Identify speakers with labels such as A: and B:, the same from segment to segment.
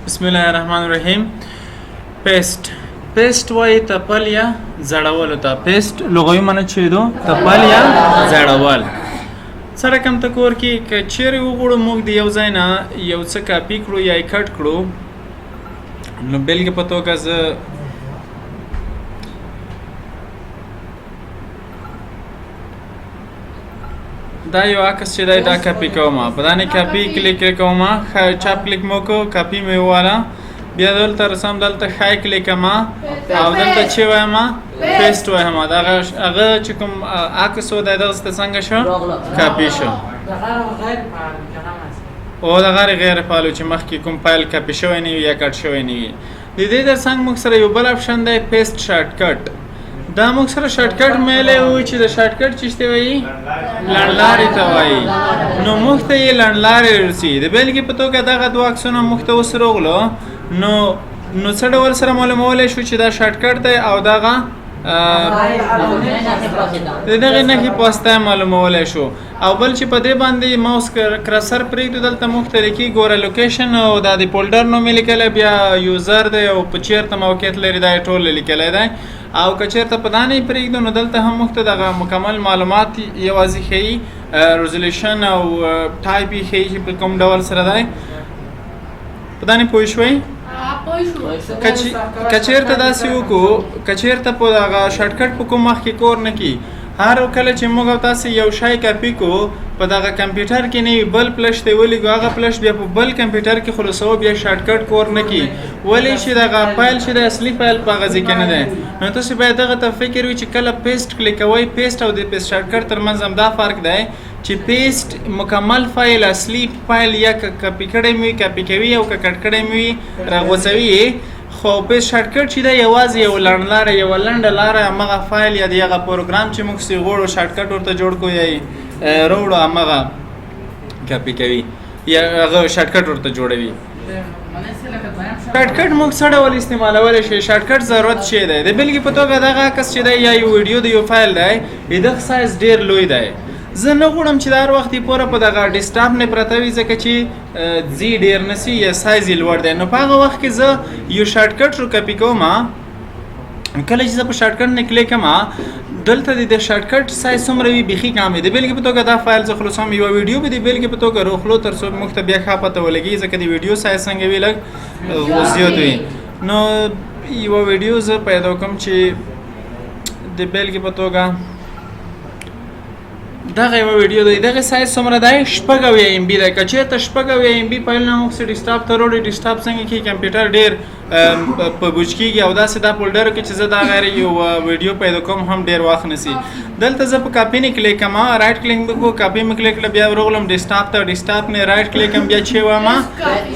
A: بسم الله الرحمن الرحیم. پیسټ وای تپل یا زړول ته. پیسټ لغوي معنی چي دو تپل یا زړول. سره کوم تکور کې کچېری وګړو موږ دی یو ځای نه یو څه کاپی کړو یا کټ کړو نو بلګ پتو کز دا یو عکس چې دا کاپی کوم په دانه کاپی کلیک کوم چاپ کلیک مو کو کاپی مې والا بیا دلته رسم دلته خای کلیک ما او دلته چې وایم پیسټ وایم دا هغه چې کوم عکس و دا څنګه شو کاپی شو او دا غیر فعال چې مخکې کوم فایل کاپی شوی نه یا کټ شوی نه وي د دې د څنګه موږ سره یو بل اپشن دی پیسټ شارټ کټ دا موږ سره شارټ کټ مېلې و چې د شارټ کټ چشته وایي لړلارې ته وایي نو موږ ته یې لړلارې رسي د بلګې په توګه دغه دوه عکسونه موږ ته اوس راغلو نو څه ډول سره معلومولی شو چې دا شارټ کټ دی او دغه دغه نښې پوسته معلومولی شو او بل چې په دې باندې ماوس کرسر پرېږدو دلته مختلف کې ګوره لوکیشن او دا د فولډر نوم یې لیکلی بیا یوزر دی او په چېرته موقعیت لري دا یې ټول لیکلی دی او که چېرته په دا نه یې پرېږدو نو دلته هم موږ ته دغه مکمل معلومات یوازې ښیي ریزولوشن او ټایپ یې ښیي چې په کوم ډول سره دی په دا نه پوه شوئ کچېرته داسې وکړو کچېرته په هغه شارټ کټ په کوم مخ کې کور نه کي هر کله چې موږ او تاسې یو شی کاپي کو په دغه کمپیوټر کې نه وي بل فلش دی ولیکو هغه فلش بیا په بل کمپیوټر کې خلاصو بیا شارټ کټ کور نه کي ولې چې دغه فایل چې د اصلي فایل په هغه ځای کې نه دی نو تاسې باید دغه ته فکر وي چې کله پیسټ کلیکوئ پیسټ او د پیسټ شارټ کټ ترمنځ همدا فرق دی چې پیسټ مکمل فایل اصلي فایل یا کاپي کړی مې کاپي کوي او که کټ کړی مې راغوڅوي خو پیسټ شارټ کټ چې دا یوازې یو لنډه لاره همغه فایل یا د هغه پروګرام چې موږ سې غواړو شارټ کټ ورته جوړ کړو یا راوړو همغه کاپي کوي یا هغه شارټ کټ ورته جوړوي شارټ کټ موږ څه ډول استعمالولی شي شارټ کټ ضرورت شی دی د بلګې په توګه دغه عکس چې دی یا یو ویډیو د یو فایل دی دغه سایز ډېر لوی دی زه نه غواړم چې د هر وخت پوره په دغه ډیسټاپ نه پرته وي ځکه چې ځي ډېر نه سي یا سایز یې لوړ دی نو په هغه وخت کې زه یو شارټ کټ رو کاپي کوم کله چې زه په شارټ کټ نه کلیک کوم دلته د شارټ کټ سایز څومره وي بیخي کم دی د بېلګې په توګه دا فایل زه خلاصوم یوه ویډیو به د بېلګې په توګه روخلو تر څو موږ ته بیا ښه پته ولګي ځکه د ویډیو سایز څنګه وي لږ زیات وي نو یوه ویډیو زه پیدا کوم چې د بېلګې په توګه دغه یو ویډیو دی دغه سایز څومره دی 6 MB دی که چېرته 6 MB فایل نه موږ ډیسټاپ ته وروړو ډیسټاپ څنګه کې کمپیوټر ډېر په بوج کېږي او داسې دا فولډر کې چې زه دا غیر یو ویډیو پیدا کوم هم ډېر وخت نیسي دلته زه په کاپي نه کلیک کوم رایټ کلیک وکړو کاپي مې کلیک کړه بیا ورغلم ډیسټاپ ته ډیسټاپ نه رایټ کلیک کوم بیا چې وایم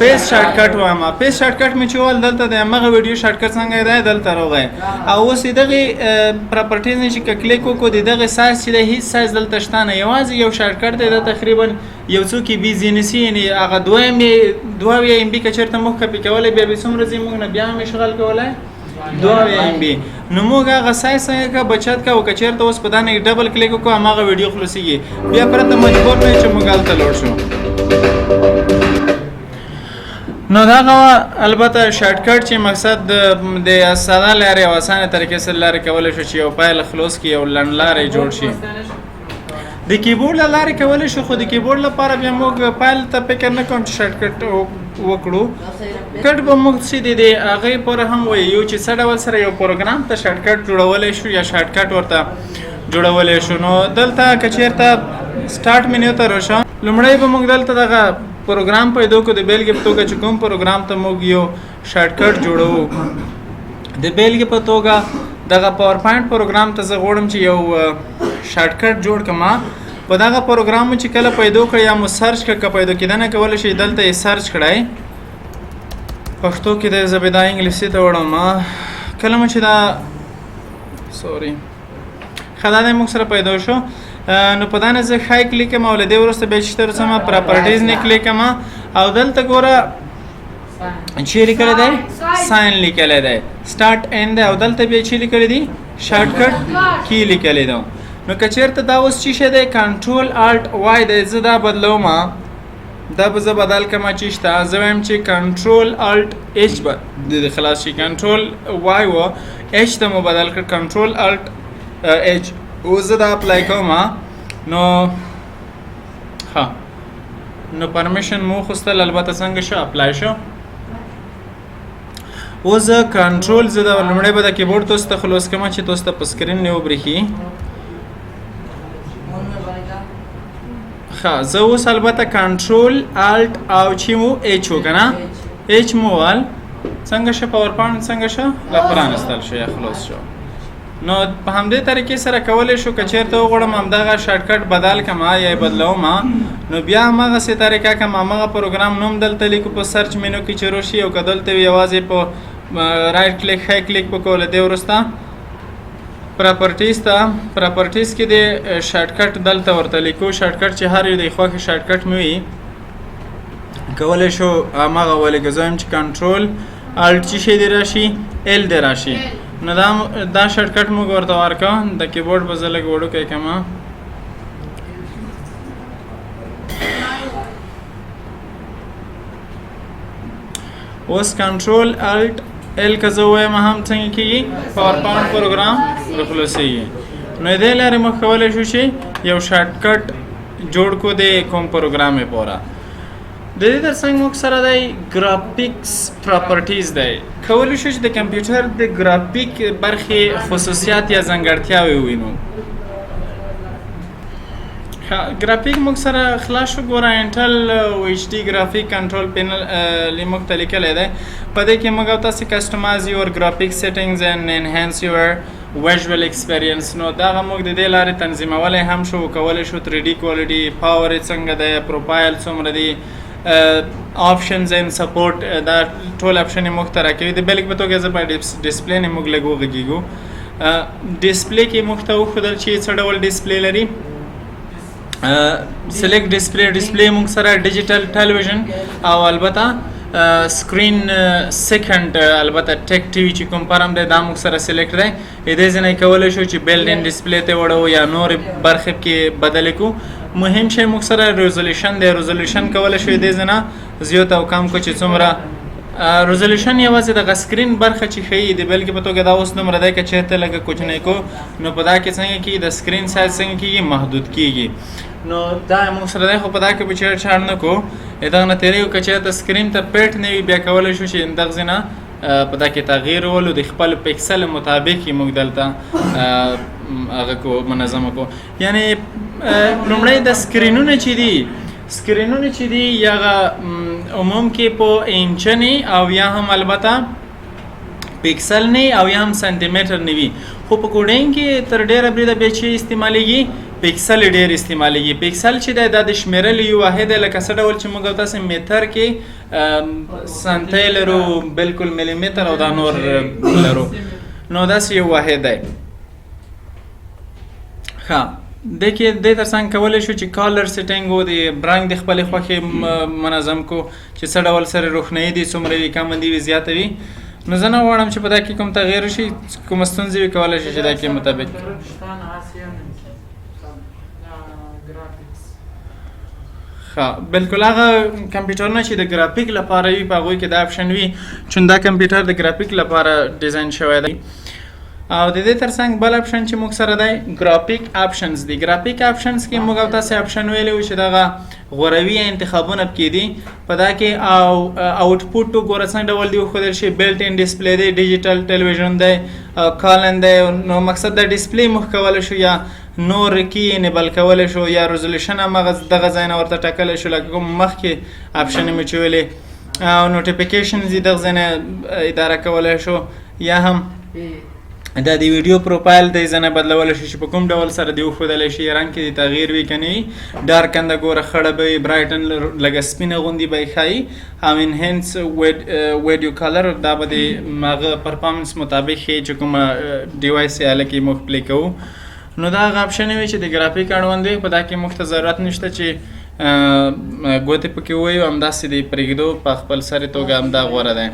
A: پیسټ شارټ کټ وایم پیسټ شارټ کټ مې چې ول دلته د هغه ویډیو شارټ کټ څنګه دی دلته راغی او اوس دغه پراپرټیز نه چې کلیک وکړو دغه سایز چې د هیڅ سایز دلته شته نه یوازې یو شارټ کټ دی دا تقریبا یو څو کې بي زینسي یعنی هغه 2 MB که چېرته موږ کاپي کولی بیا به څومره ځي موږ نه بیا هم اشغال کولی 2 MB نو موږ هغه سایز څنګه که بچت که او که چېرته اوس په دا نه ډبل کلیک وکړو هماغه ویډیو خلاصېږي بیا پرته مجبور نه چې موږ هلته لوړ شو نو دغه البته شارټ کټ چې مقصد د ساده لارې او اسانه طریقې سره لارې کولی شو چې یو فایل خلاص کړي او لنډلارې جوړ شي د کیبورډ له لارې کولی شو خو د کیبورډ لپاره بیا موږ فایل ته فکر نه کوم چې شارټ کټ وکړو کټ به موږ چې د هغې پورې هم وایو چې څه ډول سره یو پروګرام ته شارټ کټ جوړولی شو یا شارټ کټ ورته جوړولی شو نو دلته که چېرته سټارټ مینو ته راشو لومړی به موږ دلته دغه پروګرام پیدا کړو د بېلګې په توګه چې کوم پروګرام ته موږ یو شارټ کټ جوړوو د بېلګې په توګه دغه پاور پوینټ پروګرام ته زه غواړم چې یو شارټ کټ جوړ کړم په دغه پروګرام چې کله پیدا کړئ یا مو سرچ کړه که پیدا کېدنه کولی شئ دلته یې سرچ کړئ پښتو کې د زه به دا انګلیسي ته وړم کله مو چې دا سوري ښه دا دی موږ سره پیدا شو نو په دا نه زه ښای کلیک کوم او له دې وروسته بیا چې ته رسم پراپرټیز نه کلیک کوم او دلته ګوره چې لیکلی دی ساین لیکلی دی سټارټ این دی او دلته بیا چې لیکلی دی شارټ کټ کی لیکلی دی نو که چېرته دا اوس چې شی دی کنټرول الټ وای دی زه دا بدلوم دا به زه بدل کړم چې شته زه وایم چې کنټرول الټ اچ به د خلاص شي کنټرول وای و اچ ته مو بدل کړ کنټرول الټ اچ اوس زه دا اپلای کوم نو ها نو پرمیشن مو خوستل البته څنګه شو اپلای شو اوس زه کنټرول زه د لومړی به د کیبورډ تاسو ته خلاص کوم چې تاسو ته په سکرین نه وبرېښي ښه زه اوس البته کنټرول الټ او چې مو اچ وکنه اچ مو وال څنګه شو پاور پوینټ څنګه شو لا پرانستل شو یا خلاص شو نو په همدې طریقې سره کولی شو که چېرته وغواړم همدغه شارټکټ بدل کړم یا یې بدلوم نو بیا همغسې طریقه کوم همغه پروګرام نوم دلته لیکو په سرچ مینو کې چې راشي او که دلته وي یوازې په رایټ کلیک ښی کلیک وکړو له دې وروسته پراپرټیز ته پراپرټیز کې د شارټکټ دلته ورته لیکو شارټکټ چې هر یو د خوښې شارټکټ مې وي کولی شو همغه ولیکو زه وایم چې کنټرول الټ چې شی دی راشي ال دی راشي نو دا شارټکټ موږ ورته ورکړو د کیبورډ به زه لږ وړوکی کړم اوس کنټرول الټ ال که زه ووایم هم څنګه کېږي پاور پوینټ پروګرام راخلاصېږي نو دې لارې موږ کولی شو چې یو شارټکټ جوړ کړو د کوم پروګرام لپاره د دې ترڅنګ موږ سره دی ګرافیکس پراپرټیز دی کولی شو چې د کمپیوټر د ګرافیک برخې خصوصیات یا ځانګړتیاوې ووینو ګرافیک موږ سره خلاص شو ګوره انټل او ایچ ډي ګرافیک کنټرول پینل موږ ته لیکلی دی په دې کې موږ او تاسې کسټمایز یور ګرافیک سیټینګز اینډ انهانس یور ویژوال ایکسپیرینس نو دغه موږ د دې لارې تنظیمولی هم شو کولی شو 3D کوالټي پاور یې څنګه دی پروفایل څومره دی آپشنز اینڈ سپورټ دا ټول آپشن یې موږ ته راکوي د بیلګې په توګه زه په ډسپلی نه موږ لږ وغږېږو ډسپلی کې موږ ته وښودل چې څه ډول ډسپلی لري سلیکټ ډسپلی موږ سره ډیجیټل ټلویزیون او البته سکرین سیکنډ البته ټیک ټي وي چې کوم پرم دی دا موږ سره سلیکټ دی دې ځای نه کولی شو چې بیلډ ان ډسپلی ته وړو یا نورې برخې کې بدلې کړو مهم شی موږ سره ریزولوشن دی ریزولوشن کولی شو دې ځای نه زیات او کم کو چې څومره ریزولوشن یوازې دغه سکرین برخه چې ښیي د بیلګې په توګه دا اوس دومره دی که چېرته لږه کوچنی کو نو په دا کې څنګه کېږي د سکرین سایز څنګه کېږي محدود کېږي نو دا موږ سره دی خو په دا کې به چېرته چاړ نه کړو دغه نه تېرېږو که چېرته سکرین ته پیټ نه وي بیا کولی شو چې دغه ځای نه په دا کې تغییر ولو د خپل پکسل مطابق یې موږ دلته هغه کو منظمه کو یعنی لومړی د سکرینونه چې دي هغه عموم کې په انچنې او یا هم البته پکسل نه او یا هم سانتي متر نه وي خو په کوډینګ کې تر ډېره بریده بیا چې استعمالیږي پکسل ډېر استعمالیږي پکسل چې دی دا د شمیرل یو واحد لکه څه ډول چې موږ تاسې متر کې سانتۍ لرو بلکل ملي متر او دا نور لرو نو داسې یو واحد دی ښه دې کې دې ترڅنګ کولی شو چې کالر سیټینګ و د برنګ د خپلې خوښې منظم کو چې څه ډول سره روښنایي دي څومره وي کمه دي وي زیاته وي نو زه نه غواړم چې په دا کې کوم تغیر وشي کومه ستونزې وي کولی شي چې دا کې مطابق بالکل هغه کمپیوټرونه چې د ګرافیک لپاره وي په هغوی کې دا اپشن وي چون دا کمپیوټر د ګرافیک لپاره ډیزاین شوی دی او د دې ترڅنګ بل اپشن چې موږ سره دی ګرافیک اپشنز دی ګرافیک اپشنز کې موږ او تاسې اپشن ویلی و چې دغه غوروي انتخابونه پکې دي په دا کې او آوټپوټ وګوره څنګه ډول دی وښودل شي بیلټ ان ډسپلی دی ډیجیټل ټلویزیون دی کالن دی نو مقصد د ډسپلی موږ کولی شو یا نور کی انیبل کولی شو یا ریزولوشن همغه دغه ځای نه ورته ټاکلی شو لکه کوم مخکې اپشن مې چې ویلې او نوټیفیکیشنز یې دغه ځای نه اداره کولی شو یا هم دا د ویډیو پروفایل د ځنه بدلول شي چې په کوم ډول سره دی وښودلی شي رنګ کې د تغییر وي که نه وي ډارک انده ګوره خړه به وي برایټن لږه سپینه غوندې به یې ښایي او انهینس ویډیو کلر دا به د هغه پرفارمنس مطابق ښیي چې کومه ډیوایس یې هله کې موږ پلی کوو نو دا هغه اپشن وي چې د ګرافیک اړوند وي په دا کې موږ ته ضرورت نشته چې ګوتې پکې ووایو همداسې د پرېږدو په خپل سرې توګه همدا غوره دی